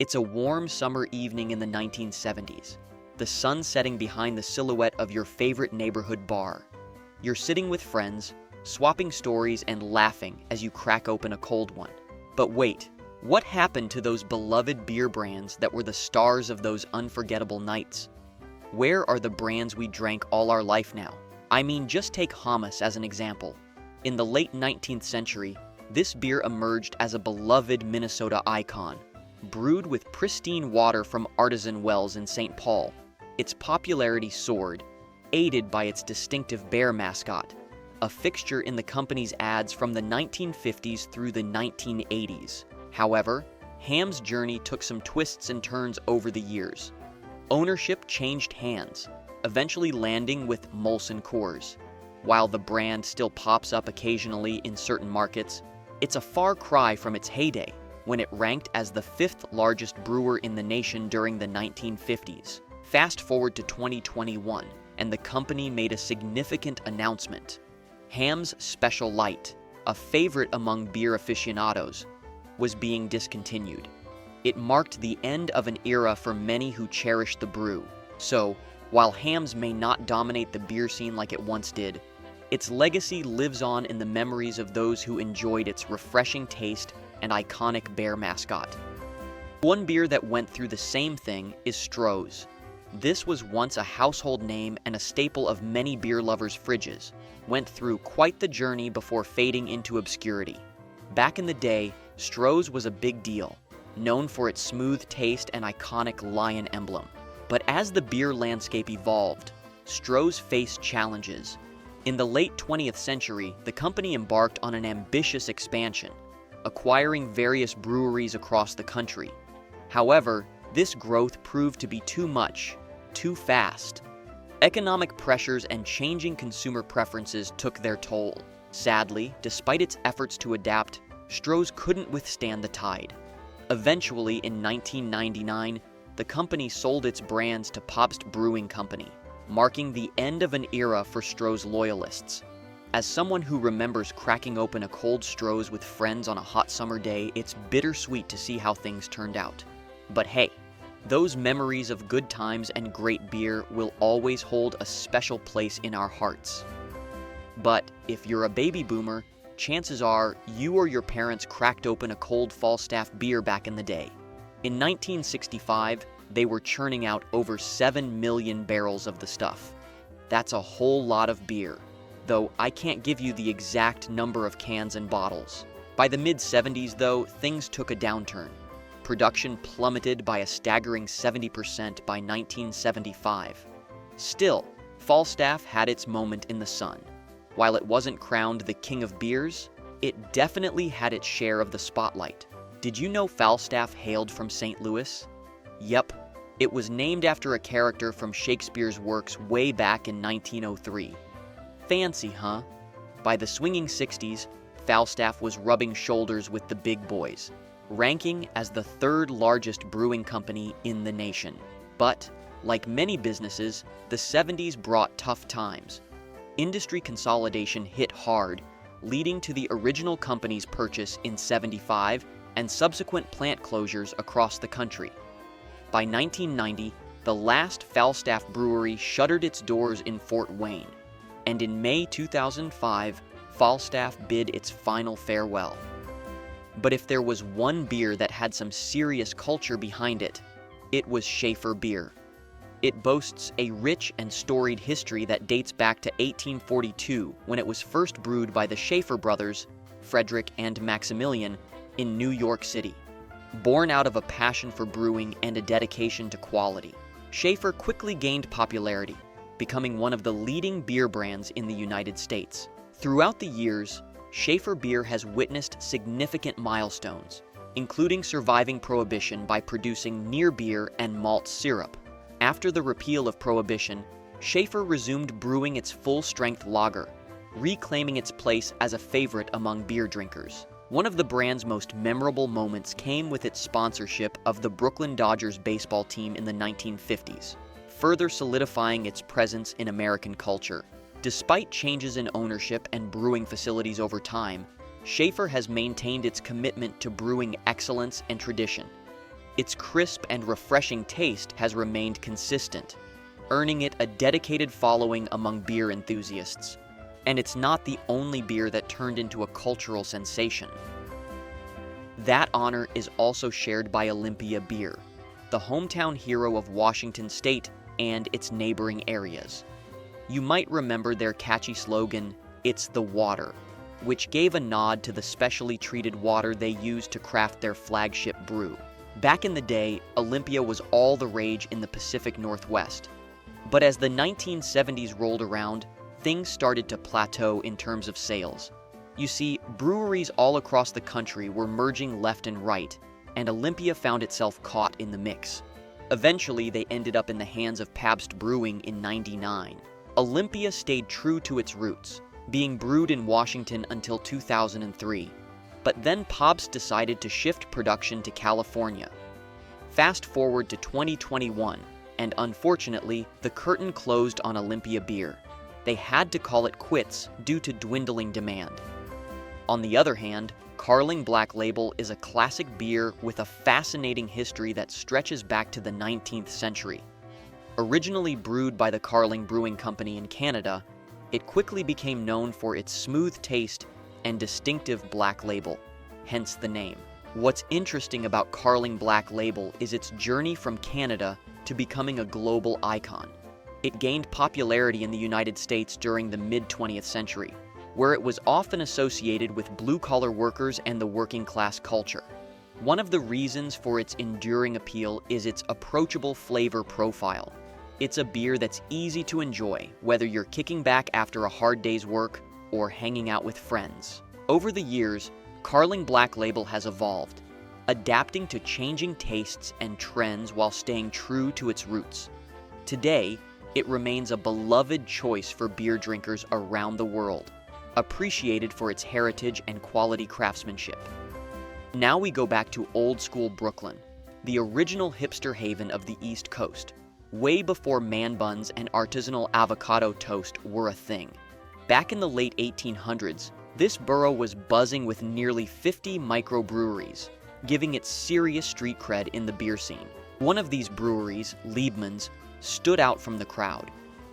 It's a warm summer evening in the 1970s. The sun setting behind the silhouette of your favorite neighborhood bar. You're sitting with friends, swapping stories and laughing as you crack open a cold one. But wait, what happened to those beloved beer brands that were the stars of those unforgettable nights? Where are the brands we drank all our life now? I mean, just take homage as an example. In the late 19th century, this beer emerged as a beloved Minnesota icon. Brewed with pristine water from artisan wells in St. Paul, its popularity soared, aided by its distinctive bear mascot, a fixture in the company's ads from the 1950s through the 1980s. However, Hamm's journey took some twists and turns over the years. Ownership changed hands, eventually landing with Molson Coors. While the brand still pops up occasionally in certain markets, it's a far cry from its heyday, when it ranked as the 5th largest brewer in the nation during the 1950s. Fast forward to 2021, and the company made a significant announcement. Hamm's Special Light, a favorite among beer aficionados, was being discontinued. It marked the end of an era for many who cherished the brew. So, while Hamm's may not dominate the beer scene like it once did, its legacy lives on in the memories of those who enjoyed its refreshing taste and iconic bear mascot. One beer that went through the same thing is Stroh's. This was once a household name and a staple of many beer lovers' fridges, went through quite the journey before fading into obscurity. Back in the day, Stroh's was a big deal, known for its smooth taste and iconic lion emblem. But as the beer landscape evolved, Stroh's faced challenges. In the late 20th century, the company embarked on an ambitious expansion, acquiring various breweries across the country. However, this growth proved to be too much, too fast. Economic pressures and changing consumer preferences took their toll. Sadly, despite its efforts to adapt, Stroh's couldn't withstand the tide. Eventually, in 1999, the company sold its brands to Pabst Brewing Company, marking the end of an era for Stroh's loyalists. As someone who remembers cracking open a cold Stroh's with friends on a hot summer day, it's bittersweet to see how things turned out. But hey, those memories of good times and great beer will always hold a special place in our hearts. But if you're a baby boomer, chances are you or your parents cracked open a cold Falstaff beer back in the day. In 1965, they were churning out over 7 million barrels of the stuff. That's a whole lot of beer, though I can't give you the exact number of cans and bottles. By the mid-70s, though, things took a downturn. Production plummeted by a staggering 70% by 1975. Still, Falstaff had its moment in the sun. While it wasn't crowned the king of beers, it definitely had its share of the spotlight. Did you know Falstaff hailed from St. Louis? Yep, it was named after a character from Shakespeare's works way back in 1903. Fancy, huh? By the swinging 60s, Falstaff was rubbing shoulders with the big boys, ranking as the 3rd largest brewing company in the nation. But, like many businesses, the 70s brought tough times. Industry consolidation hit hard, leading to the original company's purchase in '75 and subsequent plant closures across the country. By 1990, the last Falstaff brewery shuttered its doors in Fort Wayne, and in May 2005, Falstaff bid its final farewell. But if there was one beer that had some serious culture behind it, it was Schaefer beer. It boasts a rich and storied history that dates back to 1842, when it was first brewed by the Schaefer brothers, Frederick and Maximilian, in New York City. Born out of a passion for brewing and a dedication to quality, Schaefer quickly gained popularity, becoming one of the leading beer brands in the United States. Throughout the years, Schaefer beer has witnessed significant milestones, including surviving Prohibition by producing near beer and malt syrup. After the repeal of Prohibition, Schaefer resumed brewing its full-strength lager, reclaiming its place as a favorite among beer drinkers. One of the brand's most memorable moments came with its sponsorship of the Brooklyn Dodgers baseball team in the 1950s, further solidifying its presence in American culture. Despite changes in ownership and brewing facilities over time, Schaefer has maintained its commitment to brewing excellence and tradition. Its crisp and refreshing taste has remained consistent, earning it a dedicated following among beer enthusiasts. And it's not the only beer that turned into a cultural sensation. That honor is also shared by Olympia Beer, the hometown hero of Washington State and its neighboring areas. You might remember their catchy slogan, "It's the water," which gave a nod to the specially treated water they used to craft their flagship brew. Back in the day, Olympia was all the rage in the Pacific Northwest. But as the 1970s rolled around, things started to plateau in terms of sales. You see, breweries all across the country were merging left and right, and Olympia found itself caught in the mix. Eventually, they ended up in the hands of Pabst Brewing in '99. Olympia stayed true to its roots, being brewed in Washington until 2003. But then Pabst decided to shift production to California. Fast forward to 2021, and unfortunately, the curtain closed on Olympia Beer. They had to call it quits due to dwindling demand. On the other hand, Carling Black Label is a classic beer with a fascinating history that stretches back to the 19th century. Originally brewed by the Carling Brewing Company in Canada, it quickly became known for its smooth taste and distinctive black label, hence the name. What's interesting about Carling Black Label is its journey from Canada to becoming a global icon. It gained popularity in the United States during the mid-20th century, where it was often associated with blue-collar workers and the working-class culture. One of the reasons for its enduring appeal is its approachable flavor profile. It's a beer that's easy to enjoy, whether you're kicking back after a hard day's work or hanging out with friends. Over the years, Carling Black Label has evolved, adapting to changing tastes and trends while staying true to its roots. Today, it remains a beloved choice for beer drinkers around the world, appreciated for its heritage and quality craftsmanship. Now we go back to old-school Brooklyn, the original hipster haven of the East Coast, way before man buns and artisanal avocado toast were a thing. Back in the late 1800s, this borough was buzzing with nearly 50 microbreweries, giving it serious street cred in the beer scene. One of these breweries, Liebman's, stood out from the crowd,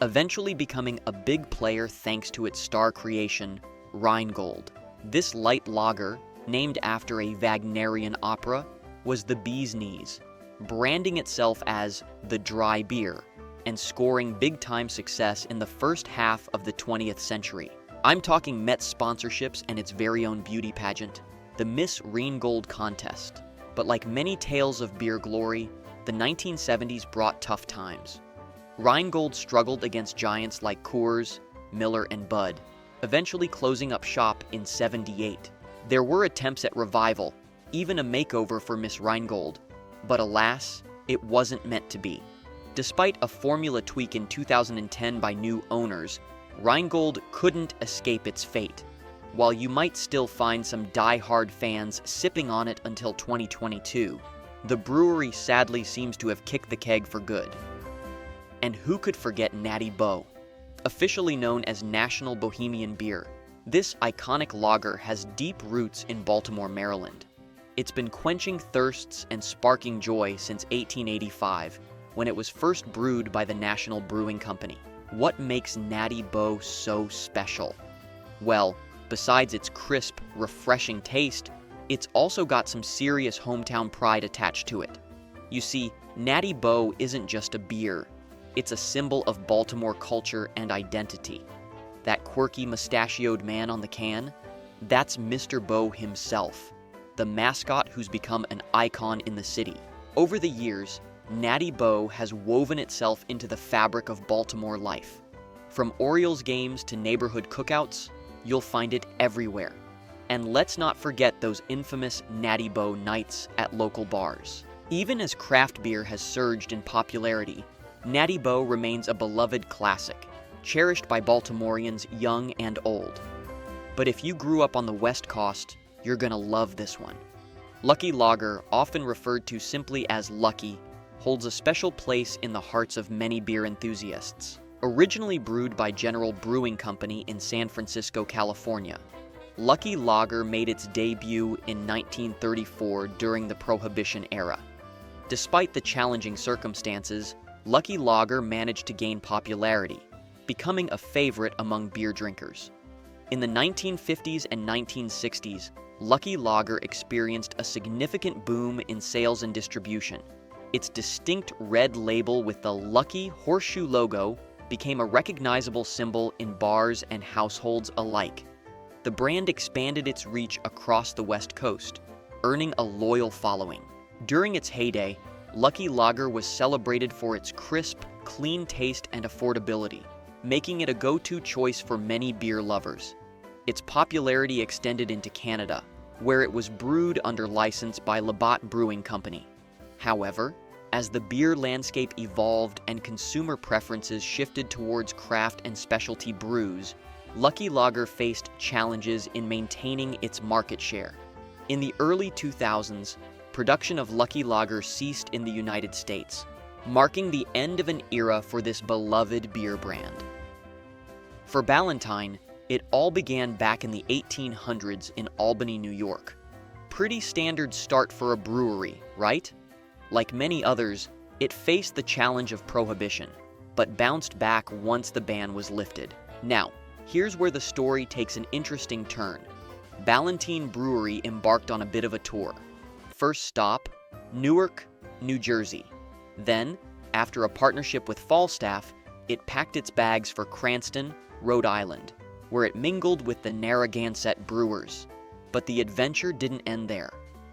eventually becoming a big player thanks to its star creation, Rheingold. This light lager, named after a Wagnerian opera, was the bee's knees, branding itself as the dry beer, and scoring big-time success in the first half of the 20th century. I'm talking Mets sponsorships and its very own beauty pageant, the Miss Rheingold contest. But like many tales of beer glory, the 1970s brought tough times. Rheingold struggled against giants like Coors, Miller, and Bud, eventually closing up shop in '78. There were attempts at revival, even a makeover for Miss Rheingold, but alas, it wasn't meant to be. Despite a formula tweak in 2010 by new owners, Rheingold couldn't escape its fate. While you might still find some die-hard fans sipping on it until 2022, the brewery sadly seems to have kicked the keg for good. And who could forget Natty Boh? Officially known as National Bohemian Beer, this iconic lager has deep roots in Baltimore, Maryland. It's been quenching thirsts and sparking joy since 1885, when it was first brewed by the National Brewing Company. What makes Natty Boh so special? Well, besides its crisp, refreshing taste, it's also got some serious hometown pride attached to it. You see, Natty Boh isn't just a beer, it's a symbol of Baltimore culture and identity. That quirky mustachioed man on the can? That's Mr. Boh himself, the mascot who's become an icon in the city. Over the years, Natty Boh has woven itself into the fabric of Baltimore life. From Orioles games to neighborhood cookouts, you'll find it everywhere. And let's not forget those infamous Natty Boh nights at local bars. Even as craft beer has surged in popularity, Natty Boh remains a beloved classic, cherished by Baltimoreans young and old. But if you grew up on the West Coast, you're gonna love this one. Lucky Lager, often referred to simply as Lucky, holds a special place in the hearts of many beer enthusiasts. Originally brewed by General Brewing Company in San Francisco, California, Lucky Lager made its debut in 1934 during the Prohibition era. Despite the challenging circumstances, Lucky Lager managed to gain popularity, becoming a favorite among beer drinkers. In the 1950s and 1960s, Lucky Lager experienced a significant boom in sales and distribution. Its distinct red label with the Lucky horseshoe logo became a recognizable symbol in bars and households alike. The brand expanded its reach across the West Coast, earning a loyal following. During its heyday, Lucky Lager was celebrated for its crisp, clean taste and affordability, making it a go-to choice for many beer lovers. Its popularity extended into Canada, where it was brewed under license by Labatt Brewing Company. However, as the beer landscape evolved and consumer preferences shifted towards craft and specialty brews, Lucky Lager faced challenges in maintaining its market share. In the early 2000s, production of Lucky Lager ceased in the United States, marking the end of an era for this beloved beer brand. For Ballantine, it all began back in the 1800s in Albany, New York. Pretty standard start for a brewery, right? Like many others, it faced the challenge of prohibition, but bounced back once the ban was lifted. Now, here's where the story takes an interesting turn. Ballantine Brewery embarked on a bit of a tour. First stop, Newark, New Jersey. Then, after a partnership with Falstaff, it packed its bags for Cranston, Rhode Island, where it mingled with the Narragansett brewers. But the adventure didn't end there.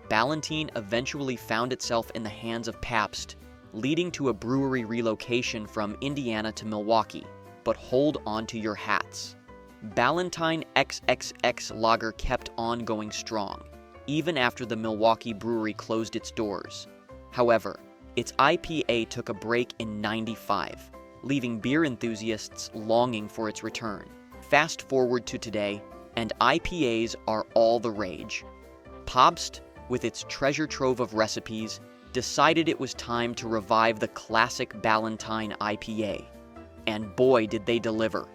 Ballantine eventually found itself in the hands of Pabst, leading to a brewery relocation from Indiana to Milwaukee. But hold on to your hats. Ballantine XXX Lager kept on going strong, even after the Milwaukee brewery closed its doors. However, its IPA took a break in '95, leaving beer enthusiasts longing for its return. Fast forward to today, and IPAs are all the rage. Pabst, with its treasure trove of recipes, decided it was time to revive the classic Ballantine IPA. And boy, did they deliver.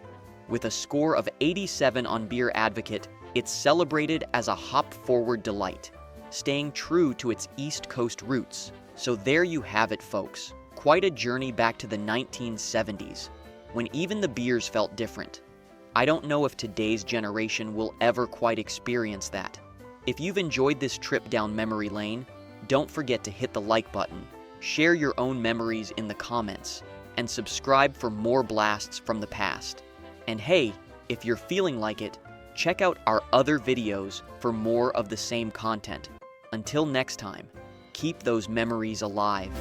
With a score of 87 on Beer Advocate, it's celebrated as a hop-forward delight, staying true to its East Coast roots. So there you have it, folks. Quite a journey back to the 1970s, when even the beers felt different. I don't know if today's generation will ever quite experience that. If you've enjoyed this trip down memory lane, don't forget to hit the like button, share your own memories in the comments, and subscribe for more blasts from the past. And hey, if you're feeling like it, check out our other videos for more of the same content. Until next time, keep those memories alive.